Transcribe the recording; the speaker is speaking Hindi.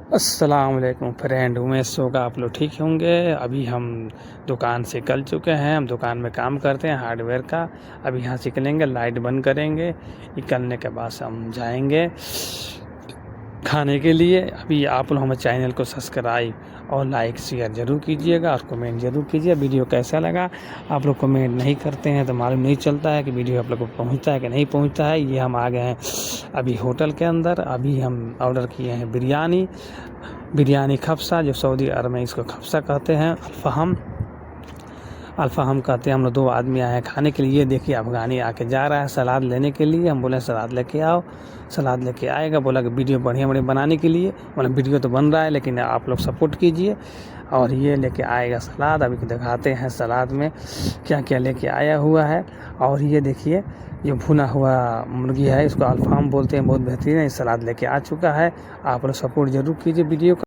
अस्सलाम वालेकुम फ्रेंड, उम्मीद से होगा आप लोग ठीक होंगे। अभी हम दुकान से निकल चुके हैं। हम दुकान में काम करते हैं हार्डवेयर का। अभी यहाँ से निकलेंगे, लाइट बंद करेंगे। निकलने के बाद से हम जाएंगे खाने के लिए। अभी आप लोग हमारे चैनल को सब्सक्राइब और लाइक शेयर ज़रूर कीजिएगा और कमेंट ज़रूर कीजिए। वीडियो कैसा लगा, आप लोग कमेंट नहीं करते हैं तो मालूम नहीं चलता है कि वीडियो आप लोग को पहुंचता है कि नहीं पहुंचता है। ये हम आ गए हैं अभी होटल के अंदर। अभी हम ऑर्डर किए हैं बिरयानी खफसा, जो सऊदी अरब में इसको खफसा कहते हैं। अल्फ़ाहम कहते हैं। हम लोग 2 आदमी आए हैं खाने के लिए। देखिए अफ़गानी आके जा रहा है सलाद लेने के लिए। हम बोले सलाद लेके आओ, सलाद लेके आएगा। बोला कि वीडियो बढ़िया बनाने के लिए। मतलब वीडियो तो बन रहा है लेकिन आप लोग सपोर्ट कीजिए। और ये लेके आएगा सलाद। अभी दिखाते हैं सलाद में क्या क्या लेके आया हुआ है। और ये देखिए ये भुना हुआ मुर्गी है, इसको अल्फ़ाहम बोलते हैं। बहुत बेहतरीन है। सलाद लेके आ चुका है। आप लोग सपोर्ट ज़रूर कीजिए वीडियो का।